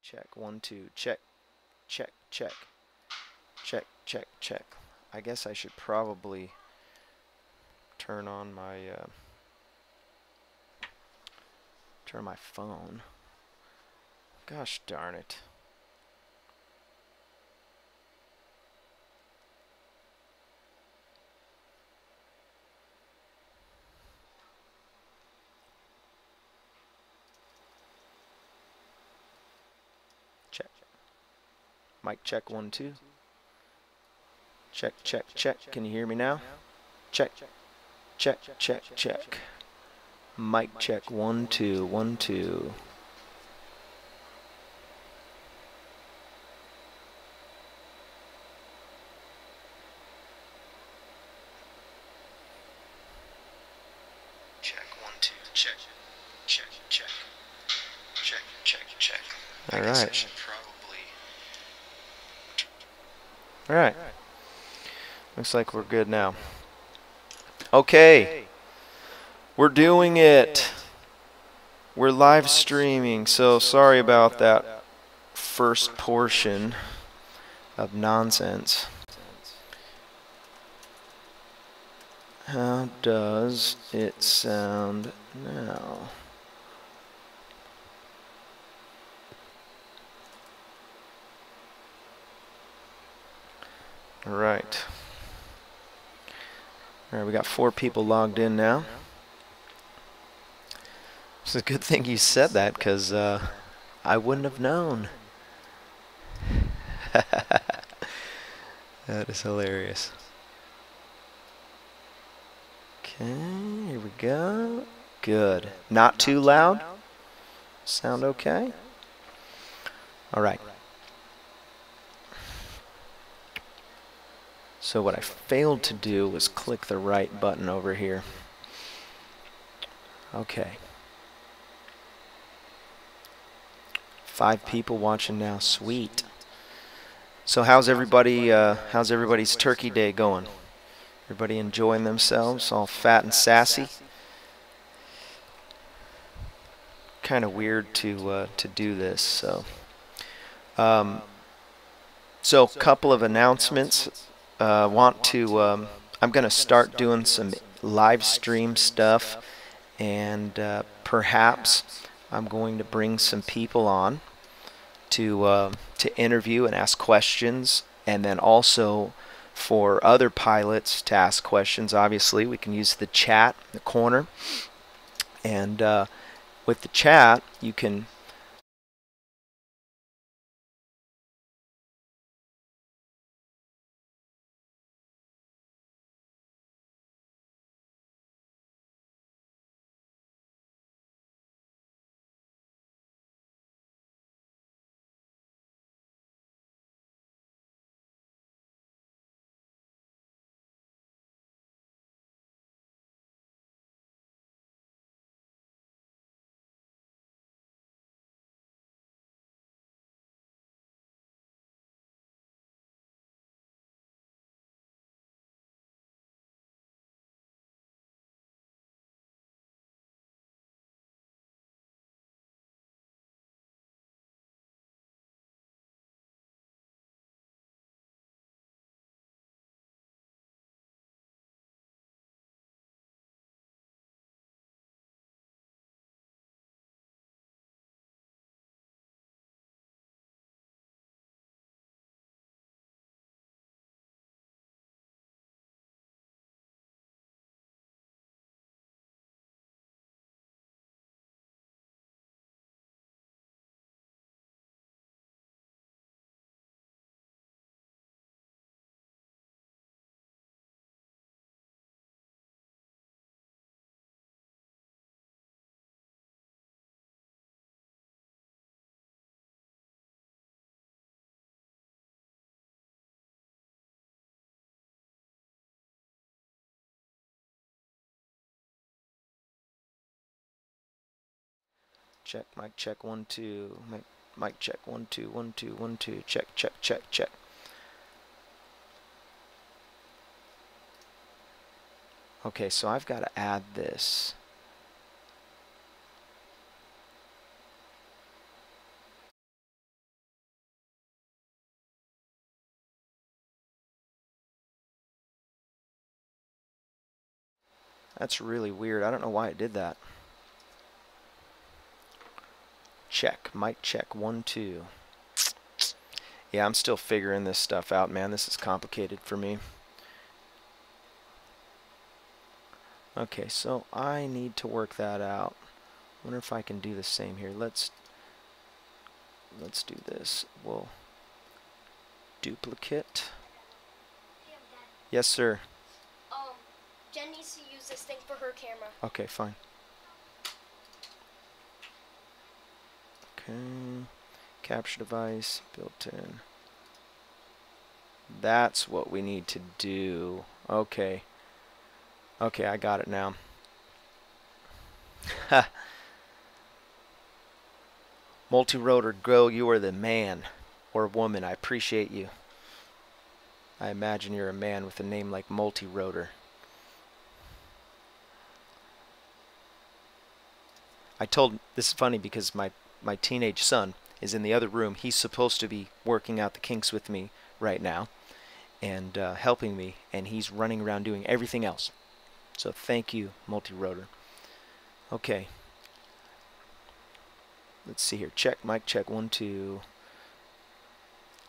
Check, 1, 2, check, check, check, check, check, check. I guess I should probably turn on my phone. Gosh darn it. Check. Mic check, 1, 2. Check, check, check. Can you hear me now? Check, check, check, check. Mic check, 1, 2, 1, 2. Check, 1, 2, check, check, check, check, check, check. All right. All right. Looks like we're good now. Okay. We're doing it. We're live streaming, so sorry about that first portion of nonsense. How does it sound now? All right. All right, we got 4 people logged in now. It's a good thing you said that, because I wouldn't have known. That is hilarious. Okay, here we go. Good. Not too loud? Sound okay? All right. So what I failed to do was click the right button over here. Okay. 5 people watching now. Sweet. So how's everybody's turkey day going? Everybody enjoying themselves, all fat and sassy? Kind of weird to do this, so. So couple of announcements. I'm going to start doing some live stream stuff, and perhaps I'm going to bring some people on to interview and ask questions, and then also for other pilots to ask questions. Obviously, we can use the chat in the corner, and with the chat, you can check, mic check, 1, 2, mic check, 1, 2, 1, 2, 1, 2, check, check, check, check. Okay, so I've got to add this. That's really weird. I don't know why it did that. Check. Mic check. 1, 2. Yeah, I'm still figuring this stuff out, man. This is complicated for me. Okay, so I need to work that out. Wonder if I can do the same here. Let's do this. We'll duplicate. Yes, sir. Jen needs to use this thing for her camera. Okay, fine. Okay. Capture device built in. That's what we need to do. Okay. Okay, I got it now. Ha. Multi-rotor Go, you are the man or woman. I appreciate you. I imagine you're a man with a name like Multi-rotor. This is funny because my teenage son is in the other room. He's supposed to be working out the kinks with me right now and helping me, and he's running around doing everything else. So thank you, Multi-rotor. Okay. Let's see here. Check, mic check, 1, 2.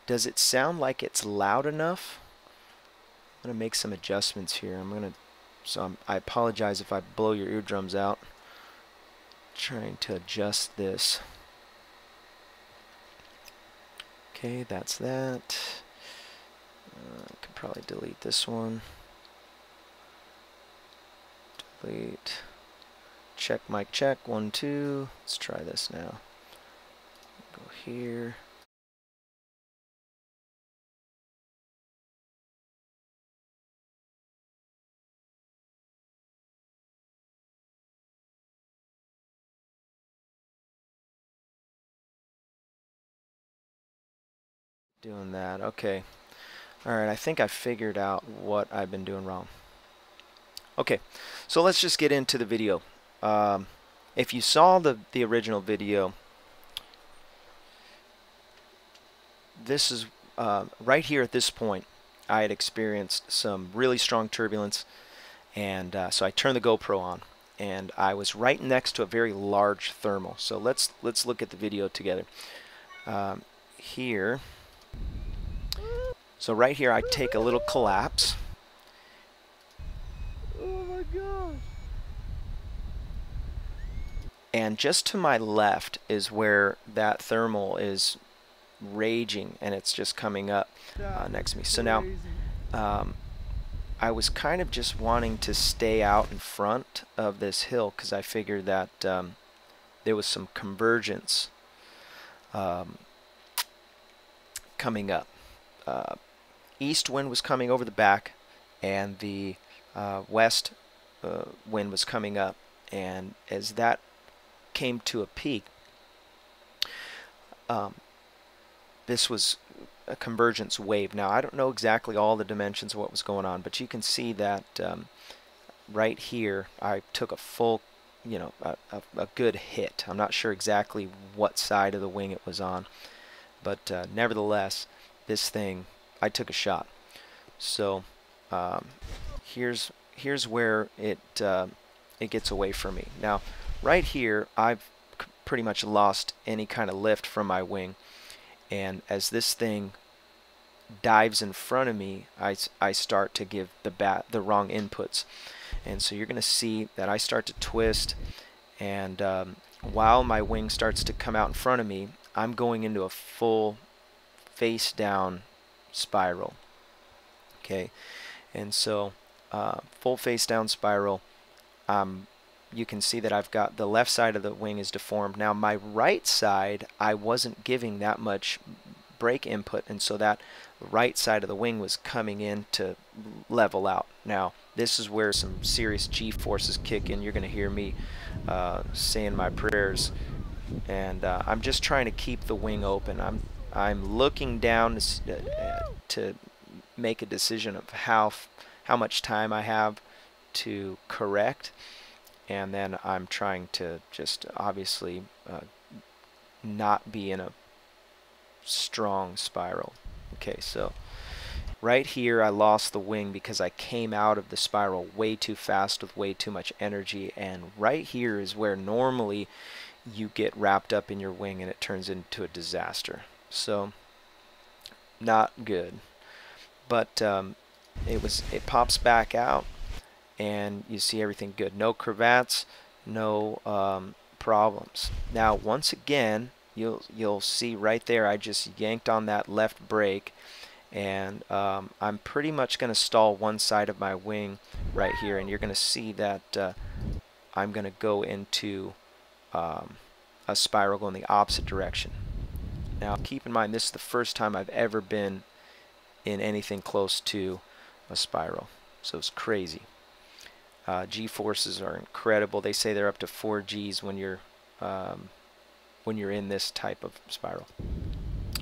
Does it sound like it's loud enough? I'm going to make some adjustments here. I apologize if I blow your eardrums out. Trying to adjust this. Okay, that's that. I could probably delete this one. Delete. Check, mic check, 1, 2. Let's try this now. Go here. Doing that. Okay. Alright, I think I figured out what I've been doing wrong. Okay, so let's just get into the video. If you saw the original video, this is right here at this point I had experienced some really strong turbulence, and so I turned the GoPro on, and I was right next to a very large thermal. So let's look at the video together. Here, so right here I take a little collapse. Oh my gosh. And just to my left is where that thermal is raging, and it's just coming up next to me. So now I was kind of just wanting to stay out in front of this hill because I figured that there was some convergence coming up. East wind was coming over the back, and the west wind was coming up, and as that came to a peak, this was a convergence wave. Now I don't know exactly all the dimensions of what was going on, but you can see that right here I took a full, a good hit. I'm not sure exactly what side of the wing it was on, but nevertheless, this thing, I took a shot. So here's where it gets away from me. Now right here I've pretty much lost any kind of lift from my wing, and as this thing dives in front of me, I start to give the wrong inputs, and so you're going to see that I start to twist, and while my wing starts to come out in front of me, I'm going into a full face down spiral. Okay, and so full face down spiral. You can see that I've got the left side of the wing is deformed. Now my right side, I wasn't giving that much brake input, and so that right side of the wing was coming in to level out. Now this is where some serious G forces kick in. You're going to hear me saying my prayers, and I'm just trying to keep the wing open. I'm looking down to make a decision of how much time I have to correct, and then I'm trying to just obviously not be in a strong spiral. Okay, so right here I lost the wing because I came out of the spiral way too fast with way too much energy, and right here is where normally you get wrapped up in your wing and it turns into a disaster. So not good. But it pops back out and you see everything good. No cravats, no problems. Now once again you'll see right there I just yanked on that left brake, and I'm pretty much going to stall one side of my wing right here, and you're going to see that I'm going to go into a spiral going the opposite direction. Now keep in mind this is the first time I've ever been in anything close to a spiral, so it's crazy. G-forces are incredible. They say they're up to 4 Gs when you're in this type of spiral.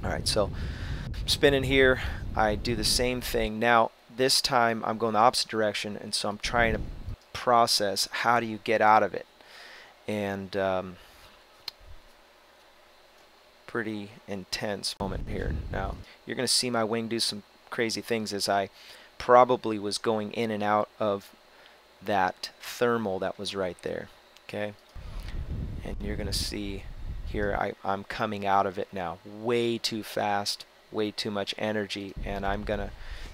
Alright, so spinning here, I do the same thing. Now this time I'm going the opposite direction, and so I'm trying to process how do you get out of it. And pretty intense moment here. Now you're going to see my wing do some crazy things as I probably was going in and out of that thermal that was right there. Okay, and you're going to see here I'm coming out of it now way too fast, way too much energy, and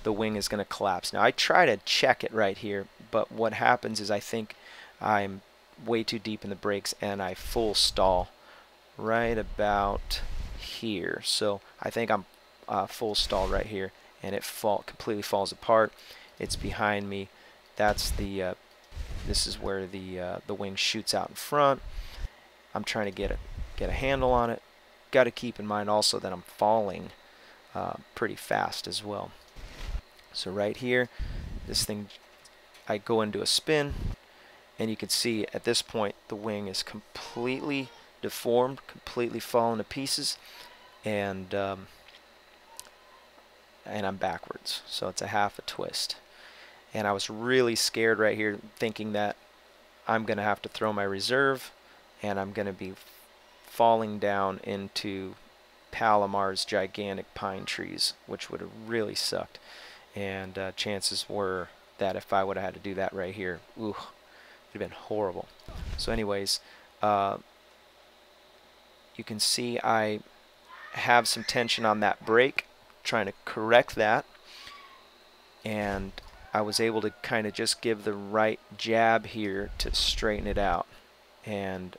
the wing is going to collapse. Now I try to check it right here, but what happens is I think I'm way too deep in the brakes and I full stall right about here. So I think I'm full stall right here, and it completely falls apart. It's behind me. That's the this is where the wing shoots out in front. I'm trying to get a handle on it. Got to keep in mind also that I'm falling pretty fast as well. So right here, this thing, I go into a spin, and you can see at this point the wing is completely deformed, completely fallen to pieces, and I'm backwards, so it's a half a twist. And I was really scared right here, thinking that I'm gonna have to throw my reserve and I'm gonna be falling down into Palomar's gigantic pine trees, which would have really sucked. And chances were that if I would have had to do that right here, ooh, it would have been horrible. So anyways, you can see I have some tension on that brake, trying to correct that, and I was able to kind of just give the right jab here to straighten it out, and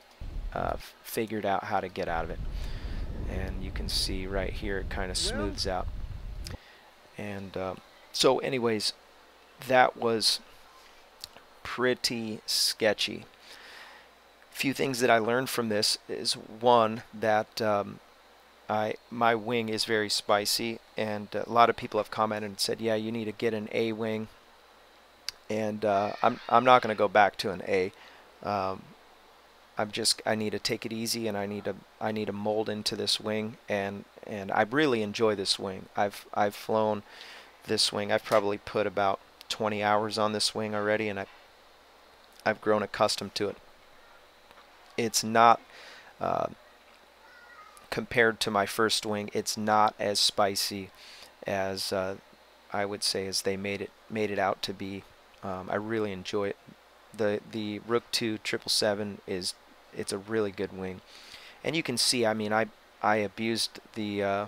figured out how to get out of it. And you can see right here it kind of smooths out. And so anyways, that was pretty sketchy. Few things that I learned from this is, one, that my wing is very spicy, and a lot of people have commented and said, yeah, you need to get an A wing, and I'm not going to go back to an A. I need to take it easy, and I need to mold into this wing, and I really enjoy this wing. I've flown this wing. I've probably put about 20 hours on this wing already, and I've grown accustomed to it. It's not compared to my first wing, it's not as spicy as I would say as they made it out to be. I really enjoy it. The Rook 2 777 it's a really good wing, and you can see, I mean, I abused the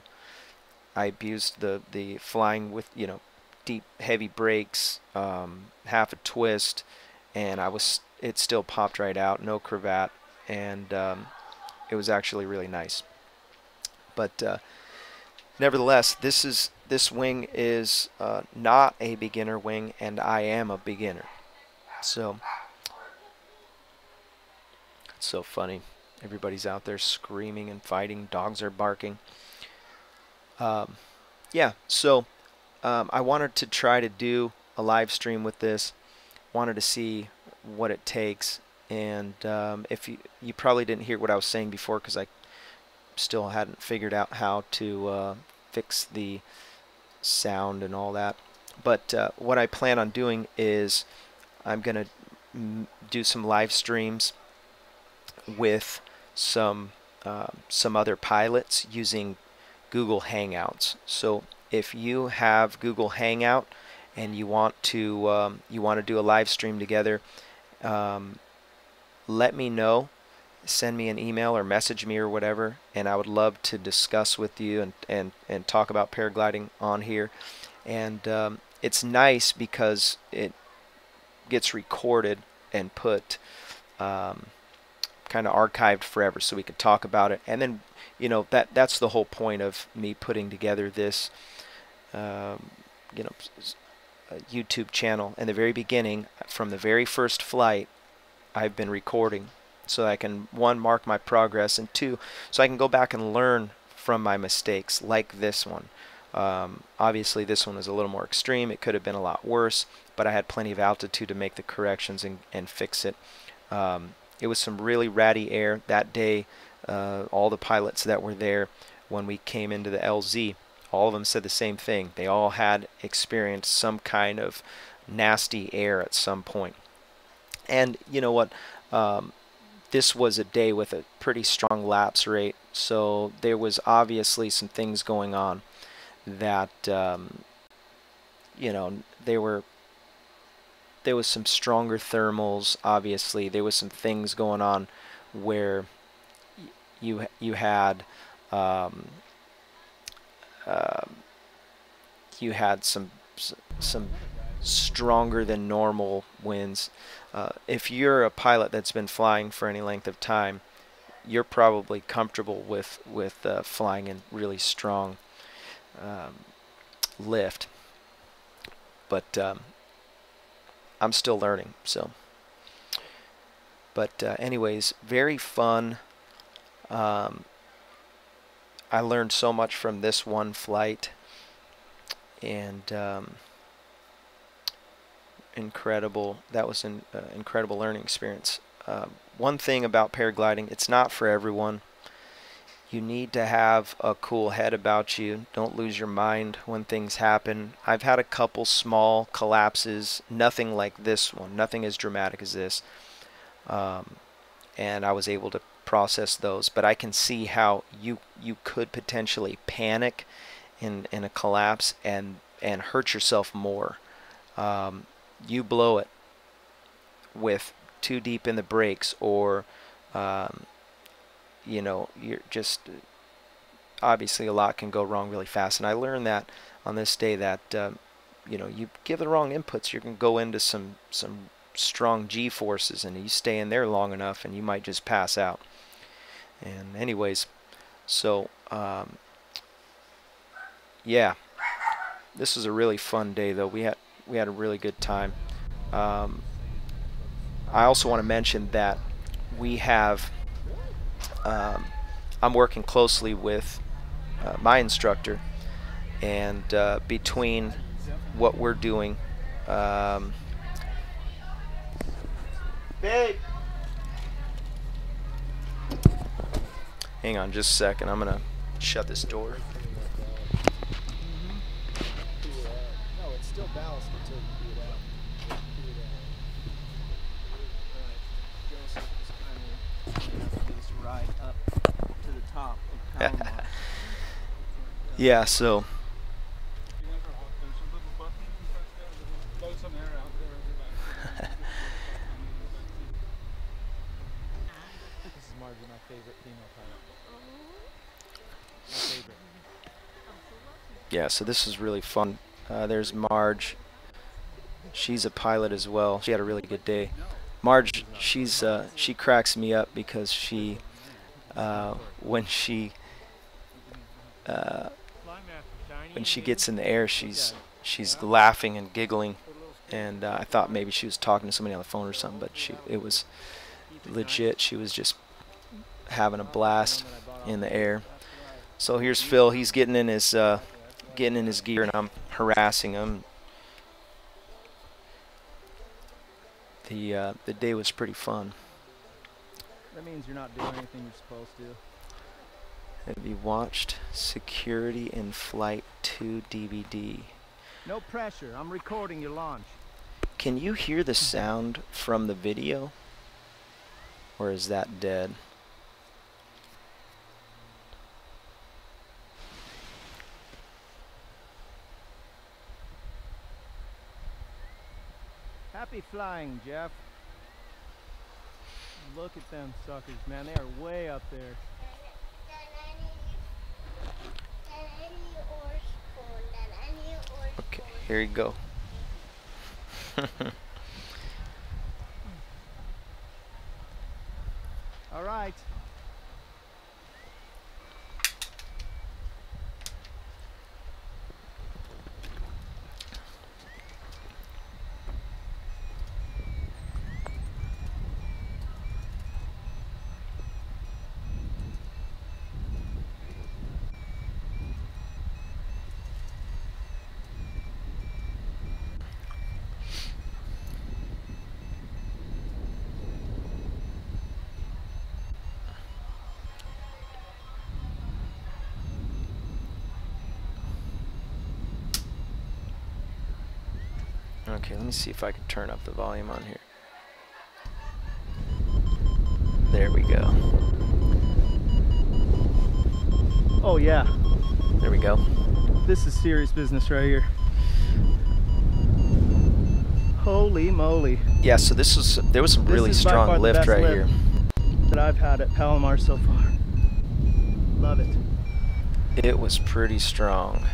flying with, you know, deep heavy brakes, half a twist, and it still popped right out, no cravat, and it was actually really nice. But nevertheless, this wing is not a beginner wing, and I am a beginner. So it's so funny. Everybody's out there screaming and fighting. Dogs are barking. Yeah, so I wanted to try to do a live stream with this. Wanted to see what it takes, and if you probably didn't hear what I was saying before, because I still hadn't figured out how to fix the sound and all that. But what I plan on doing is I'm gonna do some live streams with some other pilots using Google Hangouts. So if you have Google Hangout and you want to do a live stream together, let me know. Send me an email or message me or whatever, and I would love to discuss with you and talk about paragliding on here. And it's nice because it gets recorded and put kind of archived forever, so we could talk about it. And then, you know, that's the whole point of me putting together this you know, YouTube channel. In the very beginning, from the very first flight, I've been recording so I can, one, mark my progress, and two, so I can go back and learn from my mistakes, like this one. Obviously this one was a little more extreme. It could have been a lot worse, but I had plenty of altitude to make the corrections and fix it. It was some really ratty air that day. All the pilots that were there when we came into the LZ, all of them said the same thing. They all had experienced some kind of nasty air at some point. And you know what? This was a day with a pretty strong lapse rate, so there was obviously some things going on that you know, there was some stronger thermals. Obviously there was some things going on where you had some stronger than normal winds. If you're a pilot that's been flying for any length of time, you're probably comfortable with flying in really strong lift. But I'm still learning. So, but anyways, very fun. I learned so much from this one flight, and incredible. That was an incredible learning experience. One thing about paragliding, it's not for everyone. You need to have a cool head about you. Don't lose your mind when things happen. I've had a couple small collapses, nothing like this one, nothing as dramatic as this, and I was able to process those. But I can see how you could potentially panic in a collapse and hurt yourself more. You blow it with too deep in the brakes, or you know, you're just, obviously a lot can go wrong really fast. And I learned that on this day, that you know, you give the wrong inputs, you can go into some strong G forces, and you stay in there long enough and you might just pass out. And anyways, so yeah, this was a really fun day though. We had a really good time. I also want to mention that we have I'm working closely with my instructor, and between what we're doing, babe, hang on just a second, I'm gonna shut this door. No, it's still ballast until you do it out. Joseph is kindly letting us ride up to the top of Palomar. Yeah, so This is Margie, my favorite female pilot. My favorite. yeah, so this is really fun. There's Marge. She's a pilot as well. She had a really good day. Marge, she cracks me up because she when she gets in the air, she's laughing and giggling, and I thought maybe she was talking to somebody on the phone or something, but it was legit. She was just having a blast in the air. So here's Phil. He's getting in his gear, and I'm harassing him. The day was pretty fun. That means you're not doing anything you're supposed to. Have you watched Security in Flight 2 DVD? No pressure. I'm recording your launch. Can you hear the sound from the video? Or is that dead? Happy flying, Jeff. Look at them suckers, man. They are way up there. Okay, here you go. All right. Okay, let me see if I can turn up the volume on here. There we go. Oh yeah, There we go. this is serious business right here. Holy moly. Yeah, so there was some really This is by strong far the lift best right lift here. that I've had at Palomar so far. Love it. It was pretty strong.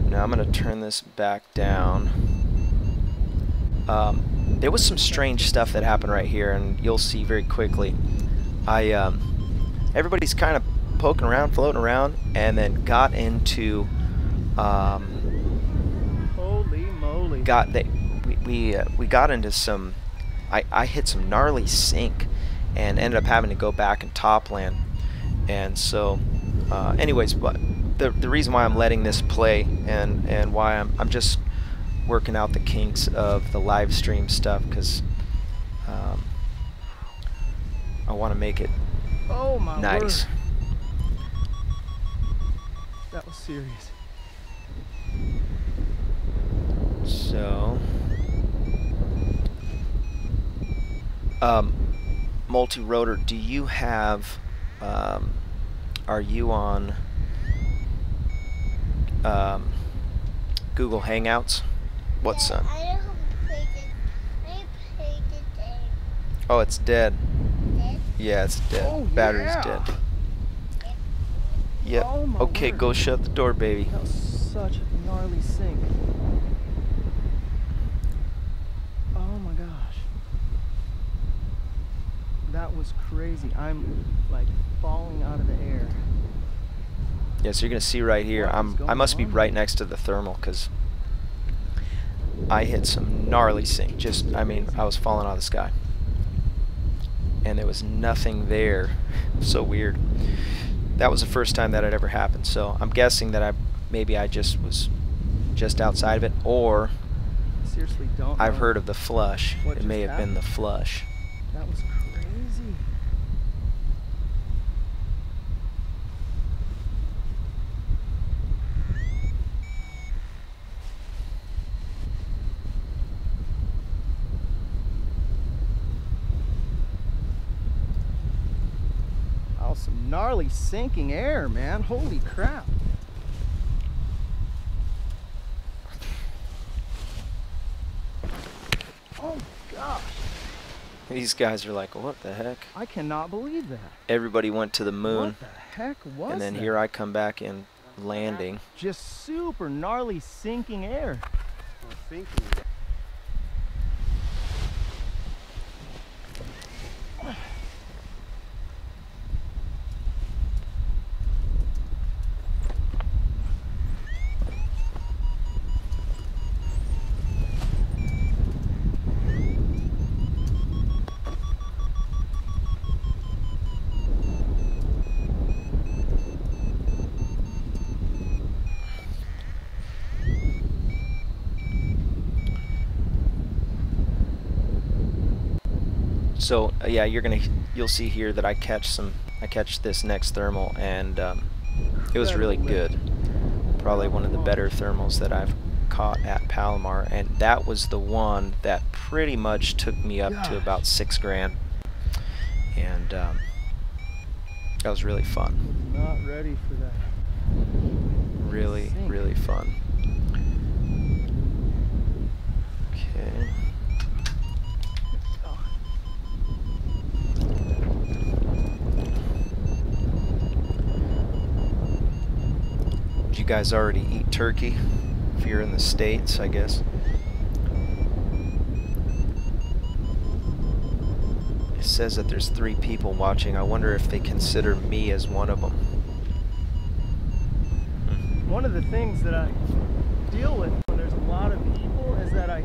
Now I'm going to turn this back down. There was some strange stuff that happened right here, and you'll see very quickly. Everybody's kind of poking around, floating around, and then got into Holy moly. we got into some. I hit some gnarly sink, and ended up having to go back and topland. And so, anyways, but the reason why I'm letting this play and why I'm just working out the kinks of the live stream stuff, because I want to make it Oh my nice. word. That was serious. So, multi-rotor, do you have, are you on Google Hangouts? What's I don't have played it. I played it. Oh, it's dead. Dead? Yeah, it's dead. Oh, Battery's yeah. dead. Yep. Oh, my Okay, word. go shut the door, baby. That was such a gnarly sink. Oh my gosh. That was crazy. I'm like falling out of the air. Yeah, so you're gonna see right here. What is I must be going on? right next to the thermal, because I hit some gnarly sink. Just, I mean, I was falling out of the sky, and there was nothing there. So weird. That was the first time that had ever happened. So I'm guessing that maybe I just was just outside of it, or Seriously, don't I've know heard of the flush. what It may just have been the happened. flush. That was crazy. Oh, some gnarly sinking air, man. Holy crap. Oh gosh. These guys are like, what the heck? I cannot believe that. Everybody went to the moon, What the heck was and then that? here I come back in landing. Just super gnarly sinking air. So yeah, you'll see here that I catch this next thermal, and it was really good. Probably one of the better thermals that I've caught at Palomar, and that was the one that pretty much took me up to about 6 grand, and that was really fun. Not ready for that. Really fun. Okay. Oh. Did you guys already eat turkey? If you're in the States, I guess. It says that there's 3 people watching. I wonder if they consider me as one of them. One of the things that I deal with when there's a lot of people is that I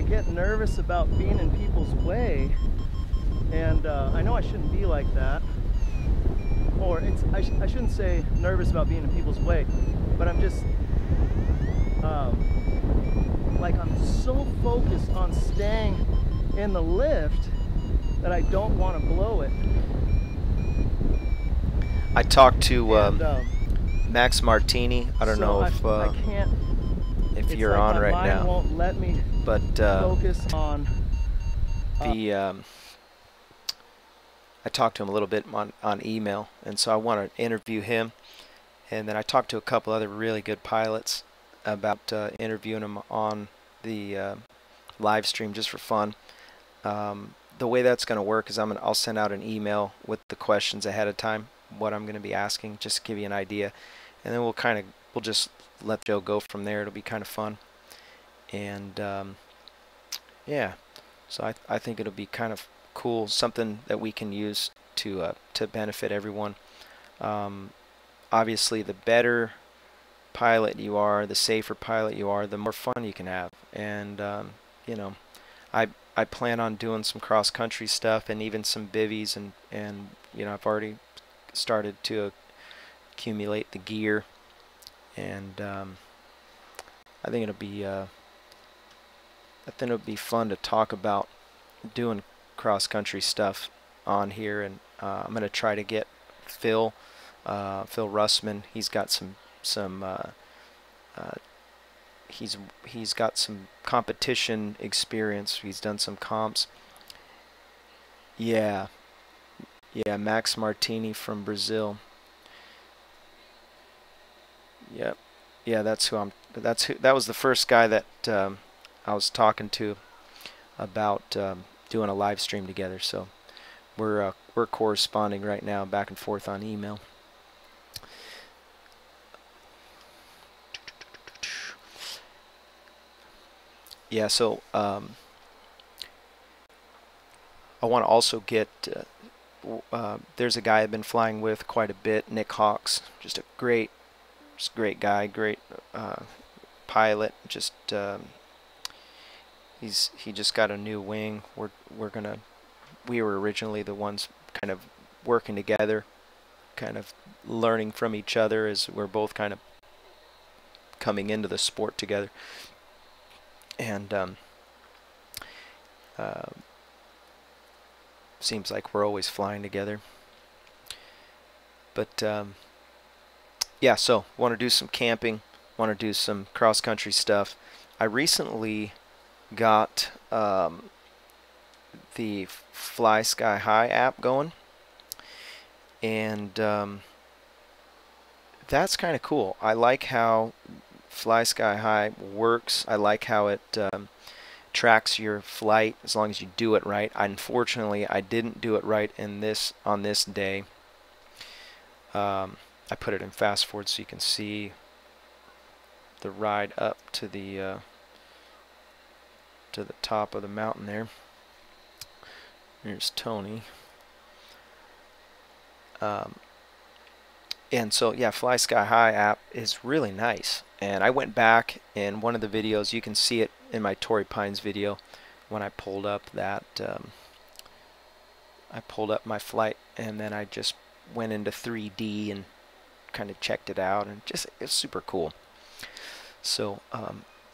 get nervous about being in people's way, and I know I shouldn't be like that, or I shouldn't say nervous about being in people's way, but I'm just like I'm so focused on staying in the lift that I don't want to blow it. I talked to Max Martini. I don't know if I can't. if you're like on my right mind now, won't let me but focus on I talked to him a little bit on email, and so I want to interview him. And then I talked to a couple other really good pilots about interviewing them on the live stream just for fun. The way that's going to work is I'll send out an email with the questions ahead of time, what I'm going to be asking, just to give you an idea, and then we'll just let Joe go from there. It'll be kind of fun, and yeah, so I think it'll be kind of cool, something that we can use to benefit everyone. Obviously, the better pilot you are, the safer pilot you are, the more fun you can have, and you know, I plan on doing some cross-country stuff and even some bivvies, and you know, I've already started to accumulate the gear, and I think it'll be fun to talk about doing cross-country stuff on here, and I'm going to try to get Phil Russman. He's got some he's got some competition experience. He's done some comps. Yeah, Max Martini from Brazil. Yep. Yeah, that was the first guy that I was talking to about doing a live stream together. So we're corresponding right now, back and forth on email. Yeah, so I want to also get there's a guy I've been flying with quite a bit, Nick Hawks, just a great guy, great pilot. Just he just got a new wing. We were originally the ones kind of working together, kind of learning from each other as we're both kind of coming into the sport together. And seems like we're always flying together. But yeah, so want to do some camping, want to do some cross-country stuff. I recently got the Fly Sky High app going, and that's kind of cool. I like how Fly Sky High works. I like how it tracks your flight as long as you do it right. Unfortunately, I didn't do it right on this day. I put it in fast forward so you can see the ride up to the top of the mountain there. Here's Tony. And so yeah, Fly Sky High app is really nice. And I went back in one of the videos, you can see it in my Torrey Pines video, when I pulled up I pulled up my flight, and then I just went into 3D and kind of checked it out, and it's super cool. So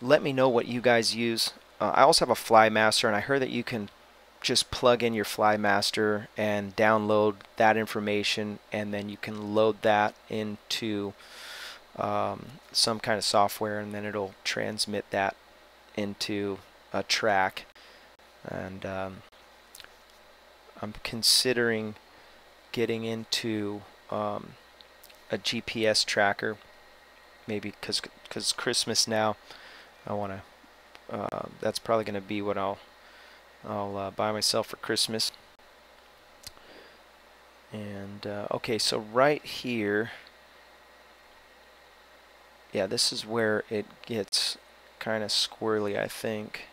let me know what you guys use. I also have a FlyMaster, and I heard that you can just plug in your FlyMaster and download that information, and then you can load that into some kind of software, and then it'll transmit that into a track. And I'm considering getting into a GPS tracker, maybe because Christmas now. I want to That's probably going to be what I'll buy myself for Christmas. And okay, so right here, yeah, this is where it gets kind of squirrely, I think,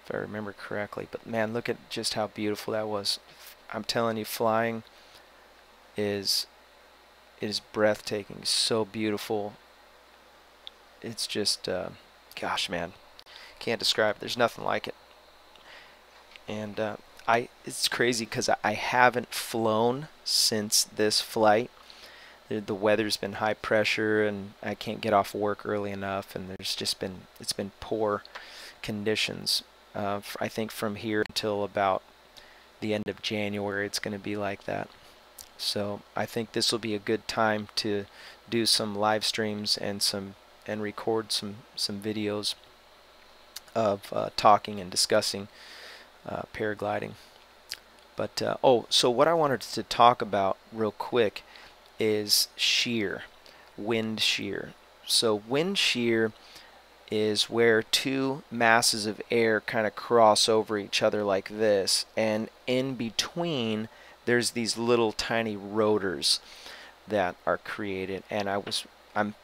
if I remember correctly. But man, look at just how beautiful that was. I'm telling you, flying is breathtaking, so beautiful. It's just, gosh, man, can't describe it. There's nothing like it. And it's crazy because I haven't flown since this flight. The weather's been high pressure, and I can't get off work early enough, and it's been poor conditions. I think from here until about the end of January, it's going to be like that. So I think this will be a good time to do some live streams and record some videos of talking and discussing paragliding. But oh, so what I wanted to talk about real quick is shear, wind shear. So wind shear is where two masses of air kind of cross over each other like this, and in between there's these little tiny rotors that are created. And I'm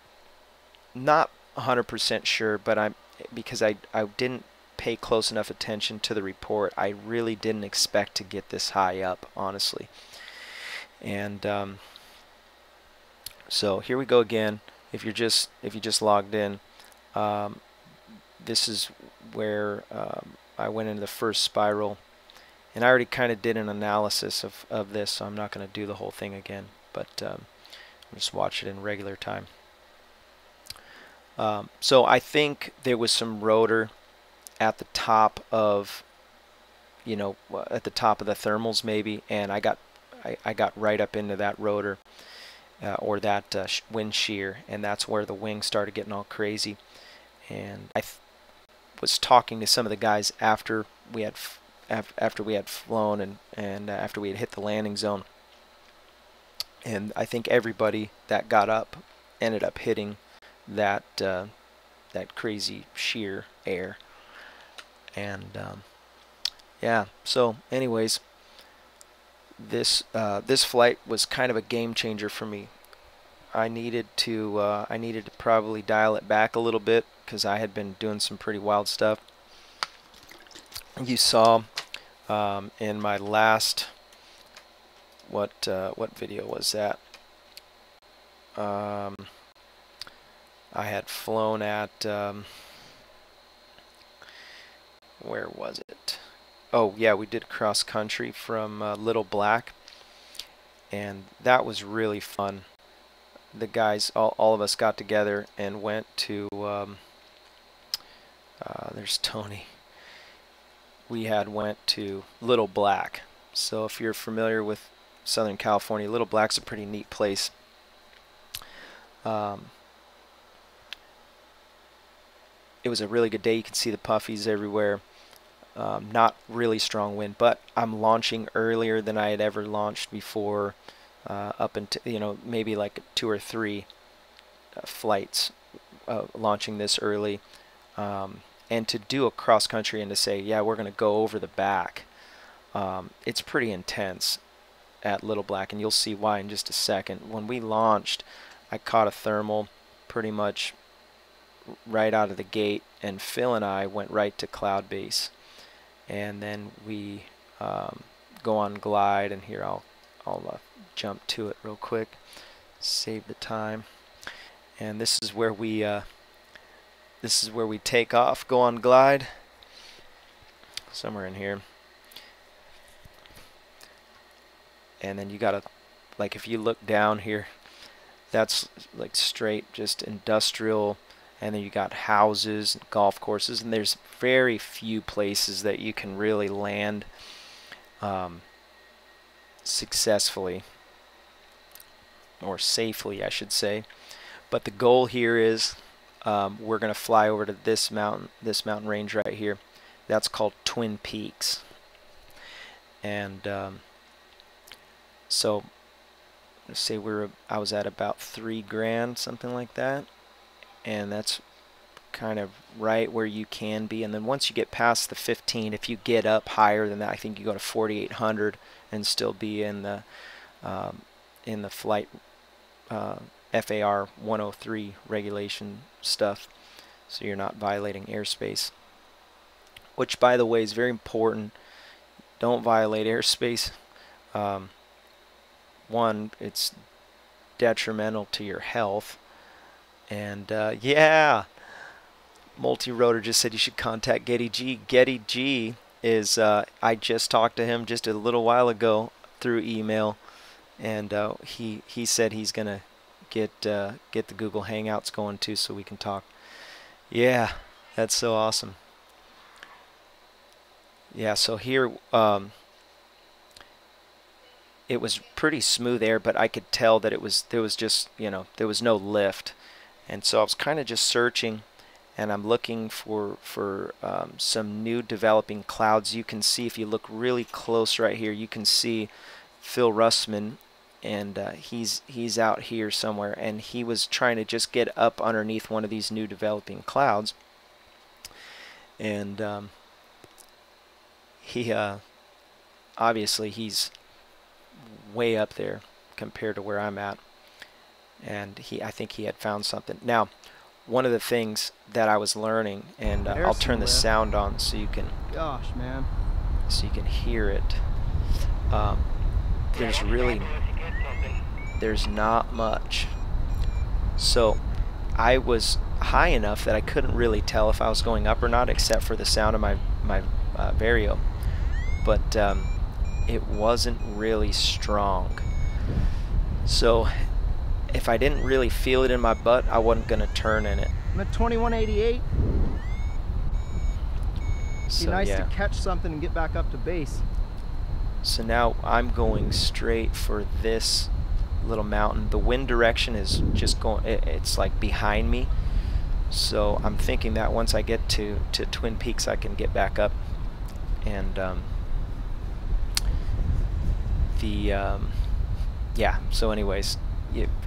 not 100% sure, but because I didn't pay close enough attention to the report, I really didn't expect to get this high up, honestly. And so here we go again. If you just logged in, this is where I went into the first spiral, and I already kind of did an analysis of this, so I'm not going to do the whole thing again, but I'll just watch it in regular time. So I think there was some rotor at the top of, at the top of the thermals maybe, and I got right up into that rotor, or that wind shear, and that's where the wings started getting all crazy. And I was talking to some of the guys after we had flown, and after we had hit the landing zone, and I think everybody that got up ended up hitting that crazy shear air. And yeah, so anyways, this flight was kind of a game changer for me. I needed to probably dial it back a little bit because I had been doing some pretty wild stuff. You saw in my last, what video was that? I had flown at where was it? Oh yeah, we did cross country from Little Black, and that was really fun. The guys, all of us got together and went to there's Tony. We went to Little Black. So if you're familiar with Southern California, Little Black's a pretty neat place. It was a really good day. You can see the puffies everywhere. Not really strong wind, but I'm launching earlier than I had ever launched before, up until, maybe like 2 or 3 flights launching this early. And to do a cross country and to say, yeah, we're going to go over the back, it's pretty intense at Little Black, and you'll see why in just a second. When we launched, I caught a thermal pretty much right out of the gate, and Phil and I went right to cloud base, and then we go on glide. And here I'll jump to it real quick, save the time. And this is where we take off, go on glide, somewhere in here. And then you gotta, like, if you look down here, that's like straight just industrial, and then you got houses and golf courses, and there's very few places that you can really land successfully, or safely, I should say. But the goal here is we're going to fly over to this mountain range right here. That's called Twin Peaks. And so let's say I was at about $3 grand, something like that, and that's kind of right where you can be. And then once you get past the 15, if you get up higher than that, I think you go to 4,800 and still be in the flight FAR 103 regulation stuff, so you're not violating airspace, which by the way is very important. Don't violate airspace. One, it's detrimental to your health, and yeah, Multi-Rotor just said you should contact Getty G. Getty G is I just talked to him just a little while ago through email, and he said he's gonna get the Google Hangouts going too, so we can talk. Yeah, that's so awesome. Yeah, so here it was pretty smooth air, but I could tell that there was just, you know, there was no lift, and so I was kind of just searching, and I'm looking for some new developing clouds. You can see, if you look really close right here, you can see Phil Russman, and he's out here somewhere, and he was trying to just get up underneath one of these new developing clouds, and he obviously he's way up there compared to where I'm at, and I think he had found something. Now, one of the things that I was learning, and I'll turn the sound on so you can, gosh, man, so you can hear it. There's not much. So I was high enough that I couldn't really tell if I was going up or not, except for the sound of my Vario. But it wasn't really strong. So if I didn't really feel it in my butt, I wasn't going to turn in it. I'm at 2188. So, be nice yeah, to catch something and get back up to base. So now I'm going straight for this little mountain. The wind direction is just going, it's like behind me. So I'm thinking that once I get to Twin Peaks, I can get back up. And yeah, so anyways,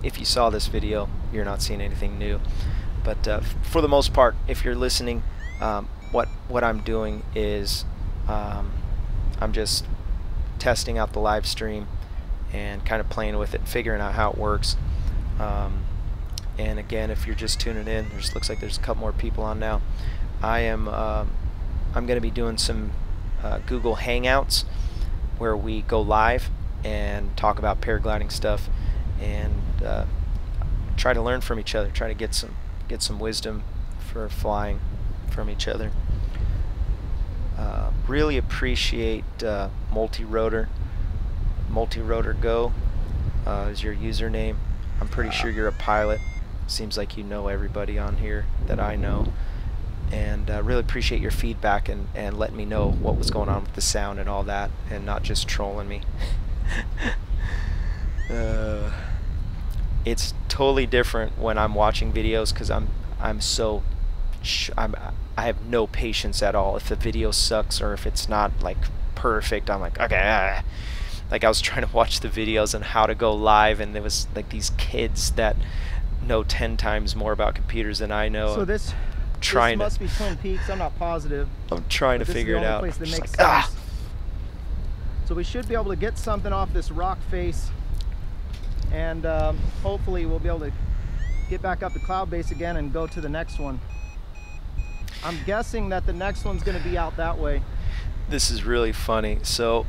if you saw this video, you're not seeing anything new. But for the most part, if you're listening, what I'm doing is I'm just testing out the live stream and kind of playing with it, figuring out how it works. And again, if you're just tuning in, looks like there's a couple more people on now. I'm going to be doing some Google Hangouts where we go live and talk about paragliding stuff, and try to learn from each other, try to get some wisdom for flying from each other. Really appreciate Multi-Rotor. Multi-Rotor Go is your username. I'm pretty sure you're a pilot. Seems like you know everybody on here that I know. And really appreciate your feedback and letting me know what was going on with the sound and all that, and not just trolling me. It's totally different when I'm watching videos, because I have no patience at all. If the video sucks or if it's not like perfect, I'm like, okay. Like I was trying to watch the videos on how to go live, and there was like these kids that know 10 times more about computers than I know. So this must be Twin Peaks. I'm not positive. I'm trying to figure it out. This is the only place that makes sense. So we should be able to get something off this rock face, and hopefully we'll be able to get back up to cloud base again and go to the next one. I'm guessing that the next one's going to be out that way. This is really funny. So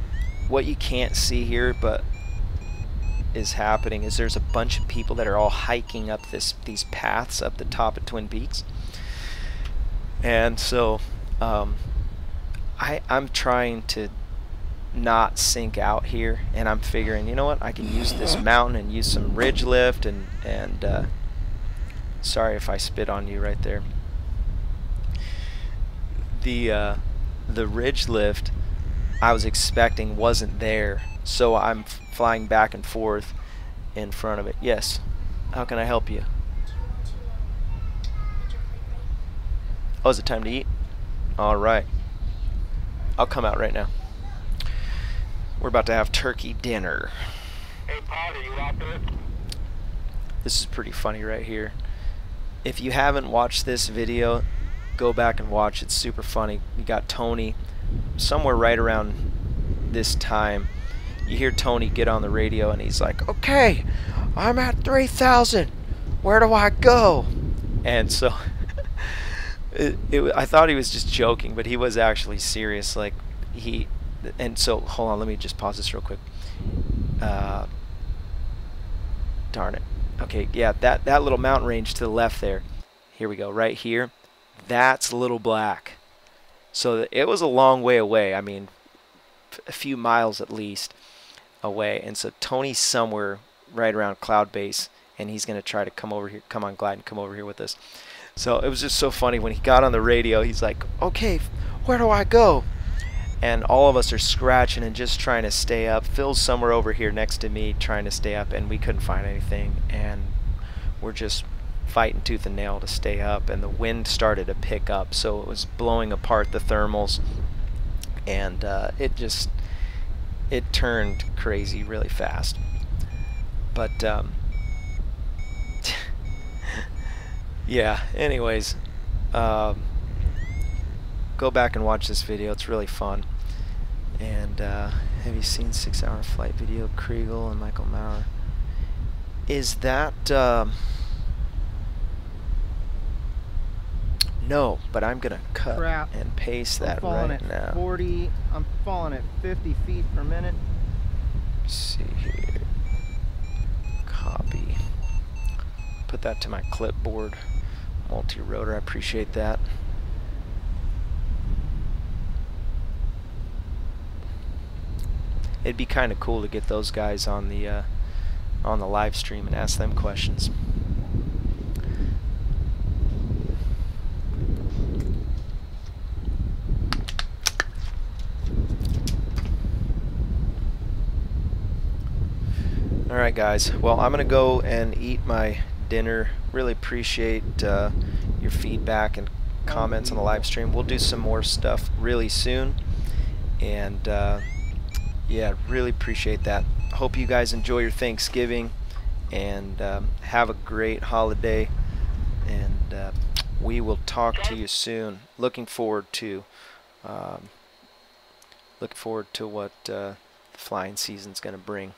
what you can't see here but is happening is there's a bunch of people that are all hiking up these paths up the top of Twin Peaks. And so I'm trying to not sink out here, and I'm figuring, you know what, I can use this mountain and use some ridge lift, and sorry if I spit on you right there. The ridge lift I was expecting wasn't there, so I'm flying back and forth in front of it. Yes, how can I help you? Oh, is it time to eat? All right, I'll come out right now. We're about to have turkey dinner. Hey, Pod, are you out there? This is pretty funny right here. if you haven't watched this video, go back and watch. It's super funny. You got Tony somewhere right around this time. You hear Tony get on the radio and he's like, okay, I'm at 3,000. Where do I go? And so I thought he was just joking, but he was actually serious. Like and so hold on, let me just pause this real quick. Darn it. Okay, yeah, that little mountain range to the left there. Here we go, right here. That's Little Black. So it was a long way away. I mean, a few miles at least away. And so Tony's somewhere right around Cloud Base, and he's going to try to come over here, come on Glide and come over here with us. So it was just so funny when he got on the radio. He's like, okay, where do I go? And all of us are scratching and just trying to stay up. Phil's somewhere over here next to me trying to stay up, and we couldn't find anything. And we're just fighting tooth and nail to stay up. And the wind started to pick up, so it was blowing apart the thermals. And it turned crazy really fast. But yeah, anyways, go back and watch this video. It's really fun. And have you seen 6 Hour Flight video? Kriegel and Michael Maurer. Is that no, but I'm gonna cut and paste that right now. 40. I'm falling at 50 feet per minute. Let's see here. Copy. Put that to my clipboard. Multi-rotor. I appreciate that. It'd be kind of cool to get those guys on the live stream and ask them questions. Alright guys, well I'm gonna go and eat my dinner. Really appreciate your feedback and comments on the live stream. We'll do some more stuff really soon, and yeah, really appreciate that. Hope you guys enjoy your Thanksgiving, and have a great holiday, and we will talk to you soon. Looking forward to what the flying season's gonna bring.